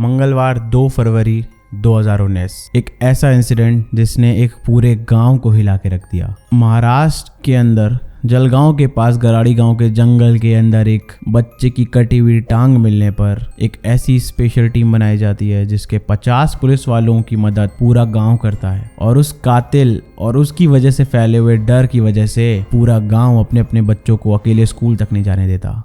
मंगलवार 2 फरवरी 2019 एक ऐसा इंसिडेंट जिसने एक पूरे गांव को हिला के रख दिया। महाराष्ट्र के अंदर जलगांव के पास गराड़ी गांव के जंगल के अंदर एक बच्चे की कटी हुई टांग मिलने पर एक ऐसी स्पेशल टीम बनाई जाती है जिसके 50 पुलिस वालों की मदद पूरा गांव करता है और उस कातिल और उसकी वजह से फैले हुए डर की वजह से पूरा गांव अपने अपने बच्चों को अकेले स्कूल तक नहीं जाने देता।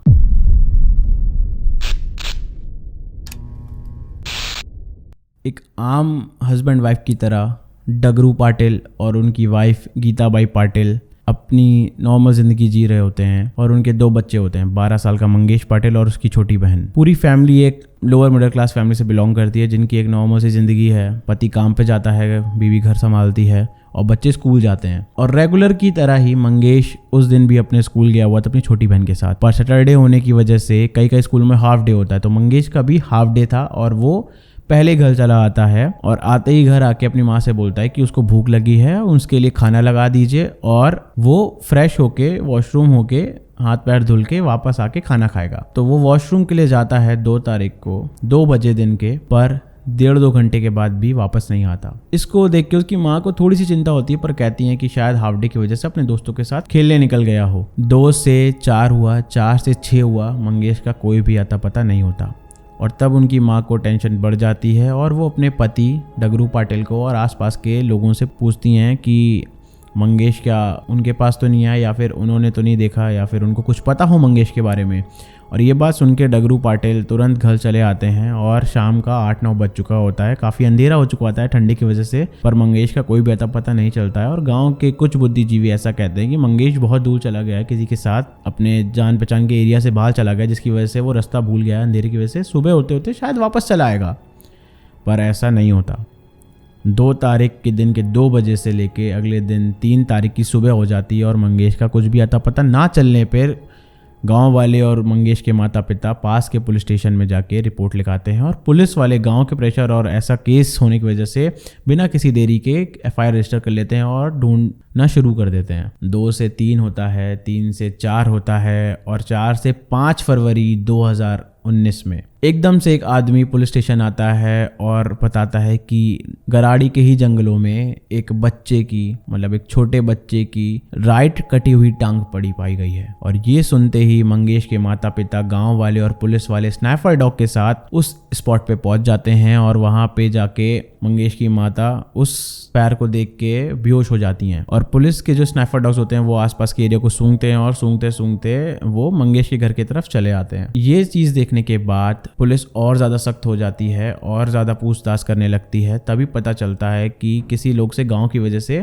एक आम हस्बैंड वाइफ की तरह डगरू पाटिल और उनकी वाइफ गीताबाई पाटिल अपनी नॉर्मल ज़िंदगी जी रहे होते हैं और उनके 2 बच्चे होते हैं, 12 साल का मंगेश पाटिल और उसकी छोटी बहन। पूरी फैमिली एक लोअर मिडिल क्लास फैमिली से बिलोंग करती है जिनकी एक नॉर्मल सी ज़िंदगी है। पति काम पे जाता है, बीवी घर संभालती है और बच्चे स्कूल जाते हैं। और रेगुलर की तरह ही मंगेश उस दिन भी अपने स्कूल गया हुआ था अपनी छोटी बहन के साथ, पर सैटरडे होने की वजह से कई स्कूल में हाफ डे होता है, तो मंगेश का भी हाफ डे था और वो पहले घर चला आता है और आते ही घर आके अपनी माँ से बोलता है कि उसको भूख लगी है, उसके लिए खाना लगा दीजिए। और वो फ्रेश होके वॉशरूम होके हाथ पैर धुल के वापस आके खाना खाएगा। तो वो वॉशरूम के लिए जाता है 2 तारीख को 2 बजे दिन के, पर 1.5-2 घंटे के बाद भी वापस नहीं आता। इसको देख के उसकी माँ को थोड़ी सी चिंता होती है, पर कहती है कि शायद हाफ डे की वजह से अपने दोस्तों के साथ खेलने निकल गया हो। 2 से 4 हुआ, 4 से 6 हुआ, मंगेश का कोई भी आता पता नहीं होता। और तब उनकी माँ को टेंशन बढ़ जाती है और वो अपने पति डगरू पाटिल को और आसपास के लोगों से पूछती हैं कि मंगेश क्या उनके पास तो नहीं आया, या फिर उन्होंने तो नहीं देखा, या फिर उनको कुछ पता हो मंगेश के बारे में। और ये बात सुन के डगरू पाटिल तुरंत घर चले आते हैं और शाम का 8-9 बज चुका होता है, काफ़ी अंधेरा हो चुका होता है ठंडी की वजह से, पर मंगेश का कोई भी अता पता नहीं चलता है। और गांव के कुछ बुद्धिजीवी ऐसा कहते हैं कि मंगेश बहुत दूर चला गया है, किसी के साथ अपने जान पहचान के एरिया से बाहर चला गया, जिसकी वजह से वो रास्ता भूल गया है अंधेरे की वजह से, सुबह होते होते शायद वापस चला आएगा। पर ऐसा नहीं होता। 2 तारीख के दिन के 2 बजे से लेके अगले दिन 3 तारीख की सुबह हो जाती है और मंगेश का कुछ भी अता पता ना चलने पर गांव वाले और मंगेश के माता पिता पास के पुलिस स्टेशन में जाके रिपोर्ट लिखाते हैं। और पुलिस वाले गांव के प्रेशर और ऐसा केस होने की वजह से बिना किसी देरी के एफआईआर रजिस्टर कर लेते हैं और ढूंढना शुरू कर देते हैं। 2 से 3 होता है, 3 से 4 होता है और 4 से 5 फरवरी 2019 में एकदम से एक आदमी पुलिस स्टेशन आता है और बताता है कि गराड़ी के ही जंगलों में एक बच्चे की, मतलब एक छोटे बच्चे की राइट कटी हुई टांग पड़ी पाई गई है। और ये सुनते ही मंगेश के माता पिता, गांव वाले और पुलिस वाले स्नाइपर डॉग के साथ उस स्पॉट पे पहुंच जाते हैं और वहां पे जाके मंगेश की माता उस पैर को देख के बेहोश हो जाती हैं। और पुलिस के जो स्नाइपर डॉग्स होते हैं वो आसपास के एरिया को सूंघते हैं और सूंघते सूंघते वो मंगेश के घर की तरफ चले आते हैं। ये चीज देखने के बाद पुलिस और ज़्यादा सख्त हो जाती है और ज़्यादा पूछताछ करने लगती है। तभी पता चलता है कि किसी लोग से गांव की वजह से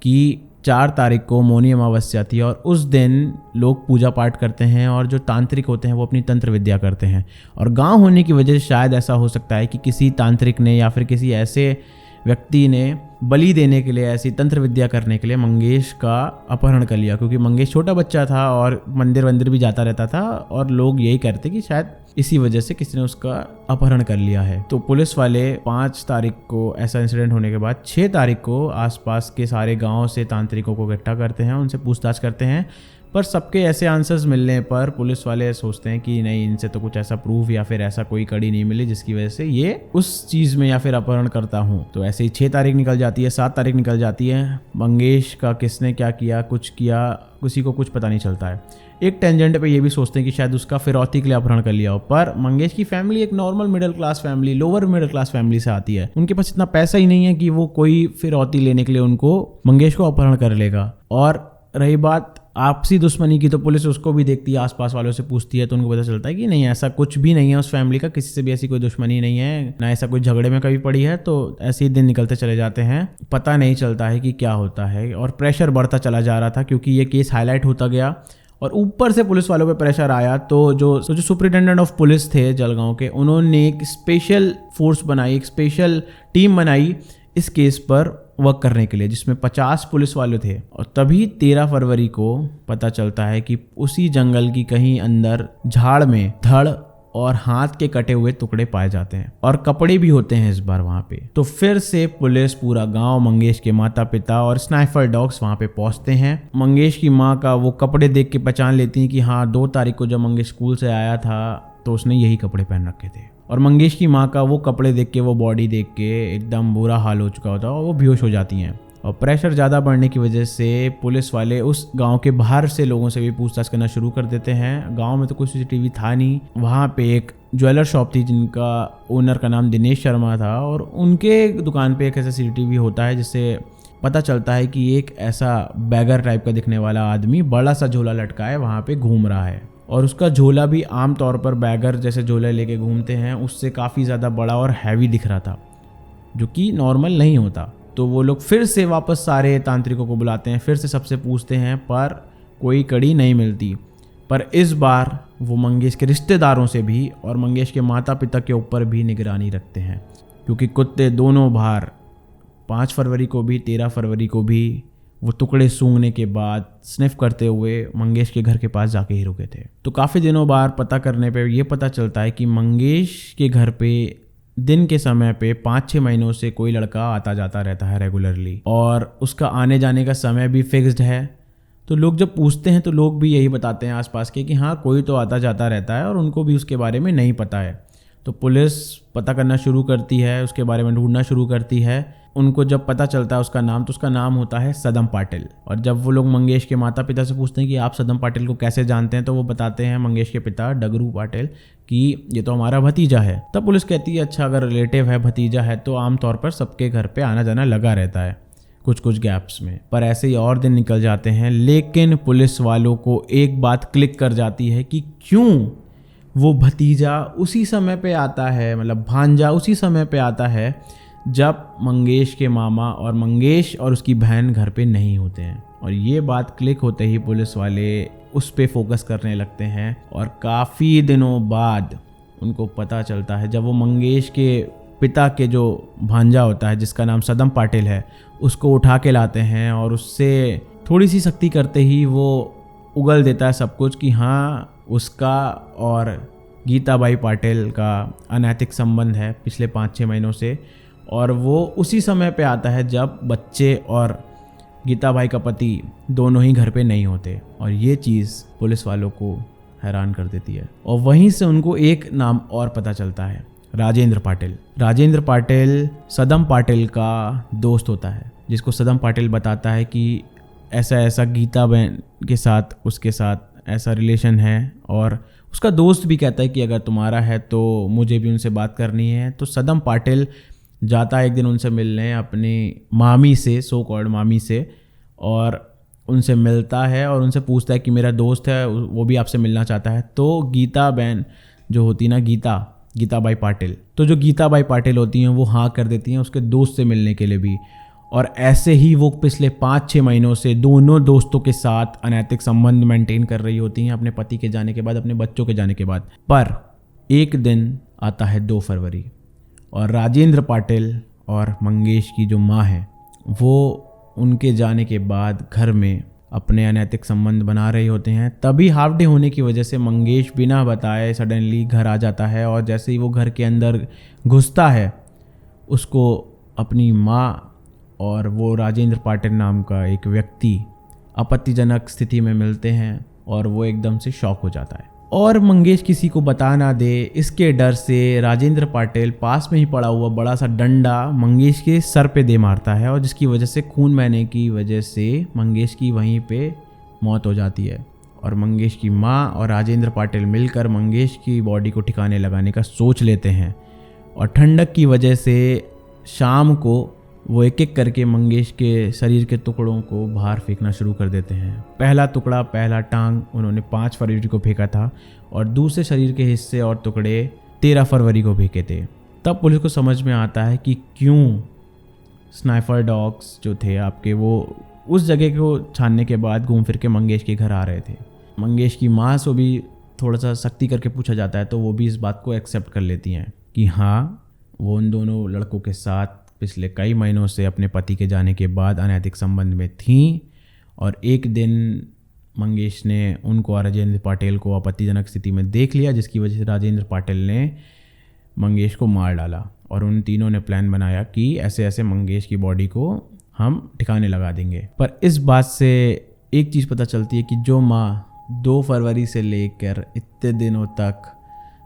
कि 4 तारीख को मौनी अमावस्या थी और उस दिन लोग पूजा पाठ करते हैं और जो तांत्रिक होते हैं वो अपनी तंत्र विद्या करते हैं। और गांव होने की वजह से शायद ऐसा हो सकता है कि किसी तांत्रिक ने या फिर किसी ऐसे व्यक्ति ने बलि देने के लिए, ऐसी तंत्र विद्या करने के लिए मंगेश का अपहरण कर लिया, क्योंकि मंगेश छोटा बच्चा था और मंदिर भी जाता रहता था और लोग यही कहते कि शायद इसी वजह से किसी ने उसका अपहरण कर लिया है। तो पुलिस वाले 5 तारीख को ऐसा इंसिडेंट होने के बाद 6 तारीख को आसपास के सारे गांव से तांत्रिकों को इकट्ठा करते हैं, उनसे पूछताछ करते हैं। पर सबके ऐसे आंसर्स मिलने पर पुलिस वाले सोचते हैं कि नहीं, इनसे तो कुछ ऐसा प्रूफ या फिर ऐसा कोई कड़ी नहीं मिली जिसकी वजह से ये उस चीज़ में या फिर अपहरण करता हूँ। तो ऐसे ही 6 तारीख निकल जाती है, 7 तारीख निकल जाती है। मंगेश का किसने क्या किया, कुछ किया, किसी को कुछ पता नहीं चलता है। एक टेंजेंट पे ये भी सोचते हैं कि शायद उसका फिरौती के लिए अपहरण कर लिया हो, पर मंगेश की फैमिली एक normal middle class family, lower middle class family से आती है। उनके पास इतना पैसा ही नहीं है कि वो कोई फिरौती लेने के लिए उनको मंगेश को अपहरण कर लेगा। और रही बात आपसी दुश्मनी की, तो पुलिस उसको भी देखती है, आसपास वालों से पूछती है, तो उनको पता चलता है कि नहीं, ऐसा कुछ भी नहीं है उस फैमिली का, किसी से भी ऐसी कोई दुश्मनी नहीं है, ना ऐसा कोई झगड़े में कभी पड़ी है। तो ऐसे ही दिन निकलते चले जाते हैं, पता नहीं चलता है कि क्या होता है। और प्रेशर बढ़ता चला जा रहा था क्योंकि ये केस हाईलाइट होता गया और ऊपर से पुलिस वालों पे प्रेशर आया। तो जो सुपरिटेंडेंट ऑफ पुलिस थे जलगांव के, उन्होंने एक स्पेशल फोर्स बनाई, एक स्पेशल टीम बनाई इस केस पर वर्क करने के लिए, जिसमें 50 पुलिस वाले थे। और तभी 13 फरवरी को पता चलता है कि उसी जंगल की कहीं अंदर झाड़ में धड़ और हाथ के कटे हुए टुकड़े पाए जाते हैं और कपड़े भी होते हैं इस बार वहां पे। तो फिर से पुलिस, पूरा गांव, मंगेश के माता पिता और स्नाइपर डॉग्स वहां पे पहुंचते हैं। मंगेश की माँ का वो कपड़े देख के पहचान लेती हैं कि हाँ, 2 तारीख को जब मंगेश स्कूल से आया था तो उसने यही कपड़े पहन रखे थे। और मंगेश की माँ का वो कपड़े देख के, वो बॉडी देख के एकदम बुरा हाल हो चुका होता है और वो बेहोश हो जाती हैं। और प्रेशर ज़्यादा बढ़ने की वजह से पुलिस वाले उस गांव के बाहर से लोगों से भी पूछताछ करना शुरू कर देते हैं। गांव में तो कोई सीसीटीवी था नहीं। वहाँ पे एक ज्वेलर शॉप थी जिनका ओनर का नाम दिनेश शर्मा था, और उनके दुकान पे एक ऐसा सीसीटीवी होता है जिससे पता चलता है कि एक ऐसा बैगर टाइप का दिखने वाला आदमी बड़ा सा झोला लटकाए वहाँ पे घूम रहा है। और उसका झोला भी आमतौर पर बैगर जैसे झोले लेके घूमते हैं उससे काफ़ी ज़्यादा बड़ा और हैवी दिख रहा था, जो कि नॉर्मल नहीं होता। तो वो लोग फिर से वापस सारे तांत्रिकों को बुलाते हैं, फिर से सबसे पूछते हैं, पर कोई कड़ी नहीं मिलती। पर इस बार वो मंगेश के रिश्तेदारों से भी और मंगेश के माता पिता के ऊपर भी निगरानी रखते हैं, क्योंकि कुत्ते दोनों बार 5 फरवरी को भी 13 फरवरी को भी वो टुकड़े सूंघने के बाद स्निफ करते हुए मंगेश के घर के पास जाके ही रुके थे। तो काफ़ी दिनों बाद पता करने पे ये पता चलता है कि मंगेश के घर पे दिन के समय पे 5-6 महीनों से कोई लड़का आता जाता रहता है रेगुलरली, और उसका आने जाने का समय भी फिक्स्ड है। तो लोग जब पूछते हैं तो लोग भी यही बताते हैं आसपास के कि हाँ कोई तो आता जाता रहता है और उनको भी उसके बारे में नहीं पता है। तो पुलिस पता करना शुरू करती है, उसके बारे में ढूंढना शुरू करती है। उनको जब पता चलता है उसका नाम, तो उसका नाम होता है सदम पाटिल। और जब वो लोग मंगेश के माता पिता से पूछते हैं कि आप सदम पाटिल को कैसे जानते हैं, तो वो बताते हैं मंगेश के पिता डगरू पाटिल कि ये तो हमारा भतीजा है। तब पुलिस कहती है अच्छा अगर रिलेटिव है, भतीजा है, तो आमतौर पर सबके घर पे आना जाना लगा रहता है कुछ कुछ गैप्स में। पर ऐसे ही और दिन निकल जाते हैं, लेकिन पुलिस वालों को एक बात क्लिक कर जाती है कि क्यों वो भतीजा उसी समय पे आता है, मतलब भांजा उसी समय पे आता है जब मंगेश के मामा और मंगेश और उसकी बहन घर पे नहीं होते हैं। और ये बात क्लिक होते ही पुलिस वाले उस पे फोकस करने लगते हैं, और काफ़ी दिनों बाद उनको पता चलता है, जब वो मंगेश के पिता के जो भांजा होता है जिसका नाम सदम पाटिल है, उसको उठा के लाते हैं और उससे थोड़ी सी सख्ती करते ही वो उगल देता है सब कुछ कि हाँ उसका और गीताबाई पाटिल का अनैतिक संबंध है पिछले 5-6 महीनों से। और वो उसी समय पे आता है जब बच्चे और गीताबाई का पति दोनों ही घर पे नहीं होते। और ये चीज़ पुलिस वालों को हैरान कर देती है। और वहीं से उनको एक नाम और पता चलता है, राजेंद्र पाटिल। राजेंद्र पाटिल सदम पाटिल का दोस्त होता है, जिसको सदम पाटिल बताता है कि ऐसा ऐसा गीता बहन के साथ उसके साथ ऐसा रिलेशन है। और उसका दोस्त भी कहता है कि अगर तुम्हारा है तो मुझे भी उनसे बात करनी है। तो सदम पाटिल जाता है एक दिन उनसे मिलने, अपनी मामी से, सो कॉल्ड मामी से, और उनसे मिलता है और उनसे पूछता है कि मेरा दोस्त है वो भी आपसे मिलना चाहता है। तो गीता बहन जो होती ना, गीताबाई पाटिल, तो जो गीताबाई पाटिल होती हैं वो हाँ कर देती हैं उसके दोस्त से मिलने के लिए भी। और ऐसे ही वो पिछले 5-6 महीनों से दोनों दोस्तों के साथ अनैतिक संबंध मेंटेन कर रही होती हैं अपने पति के जाने के बाद, अपने बच्चों के जाने के बाद। पर एक दिन आता है 2 फरवरी, और राजेंद्र पाटिल और मंगेश की जो माँ है वो उनके जाने के बाद घर में अपने अनैतिक संबंध बना रहे होते हैं। तभी हाफ डे होने की वजह से मंगेश बिना बताए सडनली घर आ जाता है, और जैसे ही वो घर के अंदर घुसता है उसको अपनी माँ और वो राजेंद्र पाटिल नाम का एक व्यक्ति आपत्तिजनक स्थिति में मिलते हैं, और वो एकदम से शॉक हो जाता है। और मंगेश किसी को बता ना दे इसके डर से राजेंद्र पाटिल पास में ही पड़ा हुआ बड़ा सा डंडा मंगेश के सर पे दे मारता है, और जिसकी वजह से खून बहने की वजह से मंगेश की वहीं पे मौत हो जाती है। और मंगेश की माँ और राजेंद्र पाटिल मिलकर मंगेश की बॉडी को ठिकाने लगाने का सोच लेते हैं, और ठंडक की वजह से शाम को वो एक एक करके मंगेश के शरीर के टुकड़ों को बाहर फेंकना शुरू कर देते हैं। पहला टुकड़ा, पहला टांग उन्होंने 5 फरवरी को फेंका था, और दूसरे शरीर के हिस्से और टुकड़े 13 फरवरी को फेंके थे। तब पुलिस को समझ में आता है कि क्यों स्नाइपर डॉग्स जो थे आपके, वो उस जगह को छानने के बाद घूम फिर के मंगेश के घर आ रहे थे। मंगेश की माँ से भी थोड़ा सा सख्ती करके पूछा जाता है, तो वो भी इस बात को एक्सेप्ट कर लेती हैं कि हाँ वो उन दोनों लड़कों के साथ पिछले कई महीनों से अपने पति के जाने के बाद अनैतिक संबंध में थीं। और एक दिन मंगेश ने उनको और राजेंद्र पाटिल को आपत्तिजनक स्थिति में देख लिया, जिसकी वजह से राजेंद्र पाटिल ने मंगेश को मार डाला। और उन तीनों ने प्लान बनाया कि ऐसे ऐसे मंगेश की बॉडी को हम ठिकाने लगा देंगे। पर इस बात से एक चीज़ पता चलती है कि जो माँ 2 फरवरी से लेकर इतने दिनों तक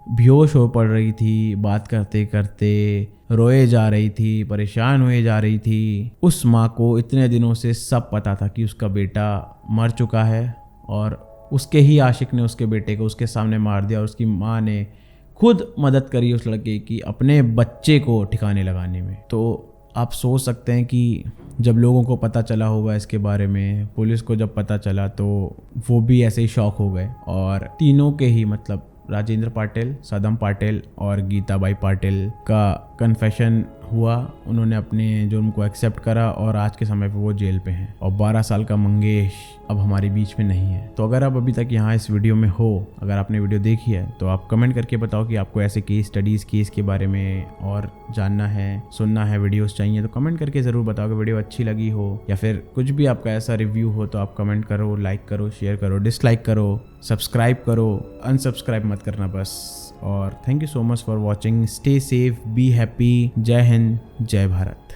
बेहोश हो पड़ रही थी, बात करते करते रोए जा रही थी, परेशान हुए जा रही थी। उस माँ को इतने दिनों से सब पता था कि उसका बेटा मर चुका है और उसके ही आशिक ने उसके बेटे को उसके सामने मार दिया और उसकी माँ ने खुद मदद करी उस लड़के की अपने बच्चे को ठिकाने लगाने में। तो आप सोच सकते हैं कि जब लोगों को पता चला होगा इसके बारे में, पुलिस को जब पता चला तो वो भी ऐसे ही शॉक हो गए। और तीनों के ही मतलब राजेंद्र पाटिल, सदम पाटिल और गीताबाई पाटिल का कन्फेशन हुआ। उन्होंने अपने जुर्म को एक्सेप्ट करा और आज के समय पे वो जेल पे हैं। और 12 साल का मंगेश अब हमारे बीच में नहीं है। तो अगर आप अभी तक यहाँ इस वीडियो में हो, अगर आपने वीडियो देखी है तो आप कमेंट करके बताओ कि आपको ऐसे केस स्टडीज़ केस के बारे में और जानना है, सुनना है, वीडियोस चाहिए तो कमेंट करके ज़रूर बताओ। कि वीडियो अच्छी लगी हो या फिर कुछ भी आपका ऐसा रिव्यू हो तो आप कमेंट करो, लाइक करो, शेयर करो, डिसलाइक करो, सब्सक्राइब करो, अनसब्सक्राइब मत करना बस। और thank you so much for watching. Stay safe, be happy. जय हिंद, जय भारत।